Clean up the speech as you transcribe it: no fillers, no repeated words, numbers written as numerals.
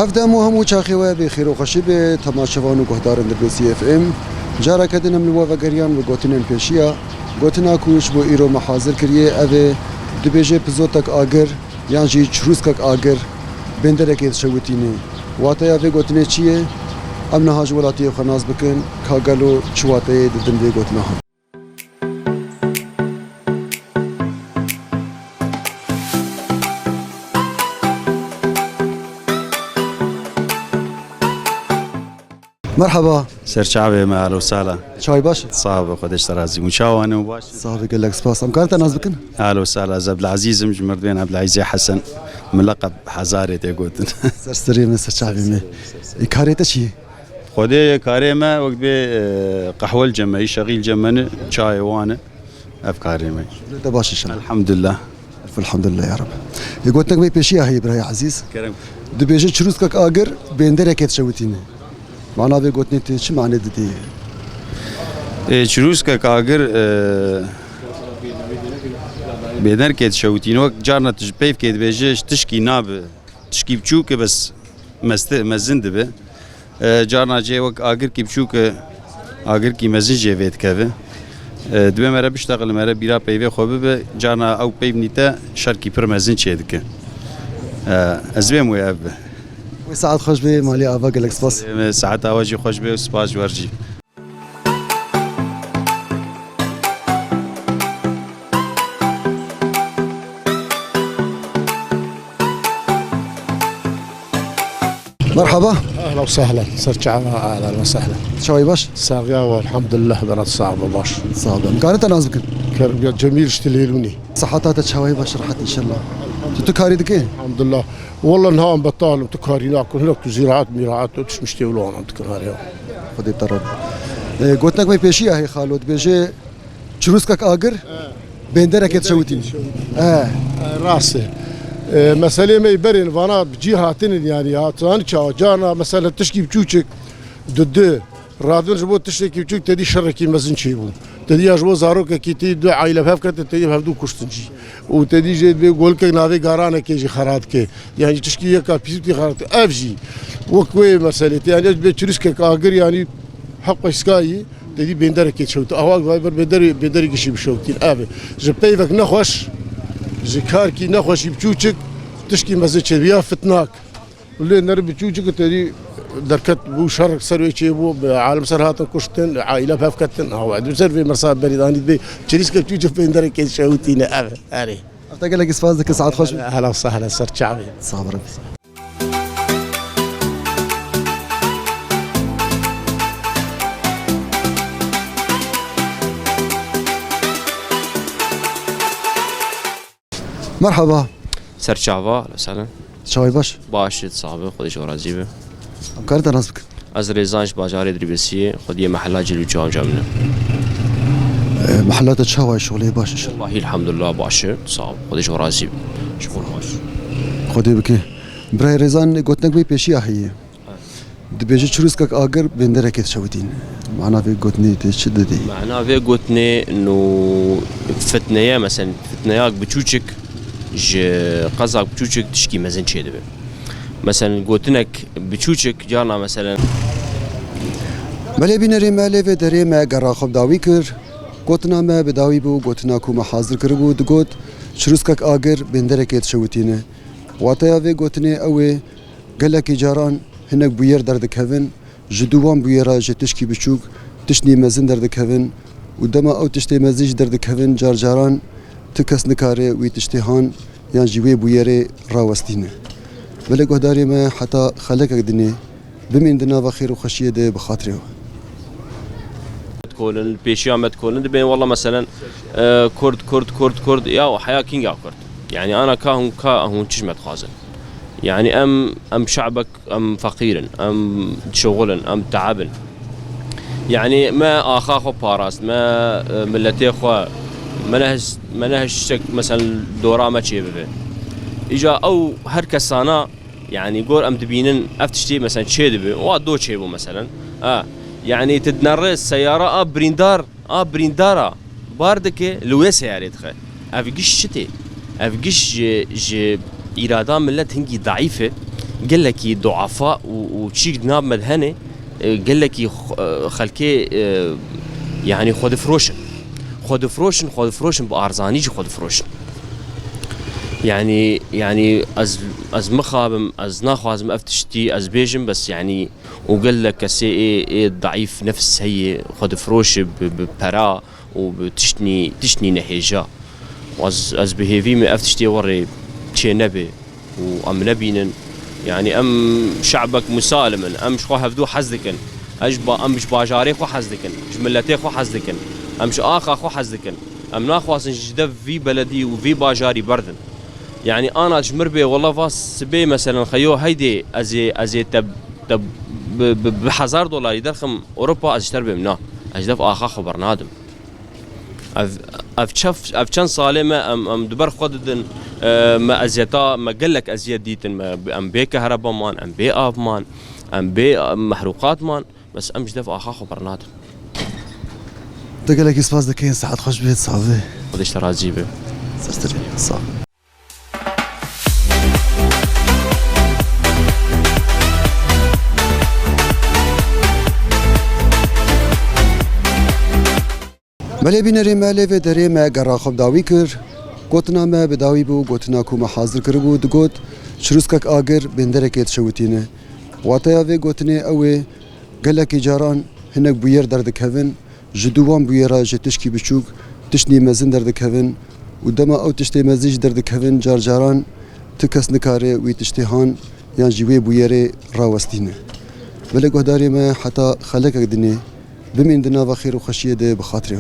هفته مو همو چاخیوه بخیر و خوشی به تماشاوان و گهداران دبلیسی اف ام جارا کدنم لوا و گریان و گوتنن پیشیا گوتنا کوش بو ایرو محاضر کریه اوه دبیجه پزوتک آگر یان جی چروسکک آگر بندرکیت شوتینه واتیا و گوتنه چیه ام نهاج ولاتی خناز بکن کاگلو چواته ددن به گوتنا هم مرحبا سرچاوي ما اهلا وسهلا چای باش صاحب خودش ترازي مشاوانه مباشر صاحب قال لك سباس امكانت ناز بكن اهلا وسهلا عبد العزيز مجمردين عبد العزيز حسن ملقب حزاري تيقوتن سرسري من سرچاوي مي كاريتا شي خودي كاري ما وقت قهوه الجمعي شغيل جمنه شاي وانا افكاري ما انت باش ان شاء الله الحمد لله الحمد لله يا رب يقول لك مي بيشي هي ابراهيم عزيز كرم دبيجي چروسكك اگر بندركت شوتينه معنا به گوتنی تی چی معنی دادی؟ چروس که کاغر بیدر کت شوتینو جارنا تجپیف کت بیجش تشکی ناب تشکی بچو که بس مزند به جارنا جه وق آگر کی بچو که آگر کی مزن جوید که دوی مرا بشتغل مرا بیرا پیوی خوبه به جارنا او پیو نیتا شرکی پر مزن چید که ازبیم وی اب ساعات خوش به مالي ابا قال لك سباس ساعات اواجي خوش به سباس ورجي مرحبا اهلا وسهلا سرچعنا اهلا وسهلا شوي باش ساقيا والحمد لله بنات صعبه باش صعبه كانت ناز بكن كرم جميل اشتليلوني صحتات شوي باش راحت ان شاء الله تكاري دكين الحمد لله والله نهام بطال تكاري ناكل هناك زراعات ميراعات وتش مشتولون عم تكاري خدي طرب قلت لك ما بيشي هي خالد بيجي چروسكك اگر بندرك تشوتين راسه مسألة ما يبرن وانا بجهاتين يعني هاتان جانا مثلا تشكي بچوچك ضد رادون جبو تشكي بچوك تدي شركي مزن شيبو تدي اجبو زاروك كي تي دو عائله فكرت تدي هفدو كشتنجي وتدي جيد بيقول لك نافي غارانه كيجي خرات كي يعني تشكي يكا بيسوتي خرات افجي وكوي مسألة يعني بچرسك اگر يعني حق اسكاي تدي بندر كي شوت اواق فايبر بدر كشي بشوتين ابي جبيفك نخوش ذكر كي نخوش بچوچك تشكي مزه بيا فتناك ولا نربي بچوچك تدي دركت بو شرق سروي شي بو عالم سرهات كشتن عائله فافكتن هو عدو سرفي مرصاد بريداني بي تشريسك بچوچ بندر كي شوتينا اري قال لك سباس دك ساعات خوش اهلا وسهلا سر شعبي صابر مرحبا سرچاوا اهلا وسهلا شوي باش باشید صاحب خودش راضی به امكانت ناز بكن از ريزانش بازار دربسيه خدي محلات جلو جام جامنا محلات شواي شغلي باش ان شاء الله والله الحمد لله باشه صاحب خودش راضي شغل باش خدي بكي براي ريزان قلت لك بي بيشي هي دبيجي چروسكك اگر بندرك تشوتين معنا في قلتني تشددي معنا في قلتني انه فتنيا مثلا فتنياك بچوچك ج قزاق بچوچك تشكي مزن چيده مثلا قلتنك بچوچك جانا مثلا ملي بينري مالي في دري ما قرا خب داوي كر قلتنا ما بداوي بو قلتنا كو ما حاضر كربو دقوت چروسكك اگر بندرك تشوتينه واتيا في قلتني اوي قال لك جاران هناك بوير دردك هفن جدوان بويرا جتشكي بچوك تشني مزن دردك هفن ودما او تشتي مزيج دردك هفن جار جاران تكس نكاري ويتشتهان يعني جوي بويري راوستينه بلا قهداري ما حتى خلقك دني بمن دنا بخير وخشيه ده بخاطره تكون البيشيامات تكون بين والله مثلا كرد يا حياه كينج يا كرد يعني انا كهون تشمت خازن يعني ام شعبك ام فقيرا ام شغلا ام تعبا يعني ما اخاخو باراس ما ملتي خو منهج شك مثلا دورا ما تشي به اجا او هر كسانا يعني يقول ام تبينن افتشتي مثلا تشي به ودو تشي مثلا يعني تدنر السياره بريندارا باردك لوي سياره تخ افقش شتي افقش ج اراده ملت هنجي ضعيفه قال لك ضعفاء وتشيك جناب مدهنه قال لك خلكي يعني خود فروشن بارزانيج خود فروشن يعني از مخابم از ناخوازم افتشتي از بيجم بس يعني وقال لك سي ايه ضعيف نفس هي خود فروش ببرا وبتشتني نهيجا از بهيفي ما افتشتي وري تشي نبي وام نبينن يعني ام شعبك مسالما ام شخو هفدو حزدكن اجبا ام مش باجاري خو حزدكن جملتي خو حزدكن ام ش اخا خو حزدكن ام ناخواس جدف في بلدي وفي باجاري بردن يعني انا جمر بي والله فاس بي مثلا خيو هيدي ازي تب $1000 يدرخم اوروبا اشتر بمنا اجدف اخا خبر نادم اف كان صالمه ام دبر خددن ما ازيتا ما قالك ازيد ديتن ما ام بي كهرباء مان ام بي اب مان ام بي محروقات مان بس ام جدف اخا خبر نادم دقلك سپاس دكين ساعات خوش بيت صافي خدش تراجيبه سستري صافي بله بینری مالی و دری ما گرا خوب داوی کر گوتنا ما بداوی بو گوتنا کو ما حاضر کر بو دگوت شروسکک آگر بندره کت شوتینه واتیا و گوتنه اوه گلکی جاران هنگ بویر درد کهون جدوان بویرا جتشکی بچوک تشنی مزن درد کهون و دما او تشتی مزیج درد کهون جار جاران تکس نکاره وی تشتیهان یان جوی بویره راوستینه بله گهداری ما حتی خلق دنی بمین دنا و خیر و خشیه ده بخاطره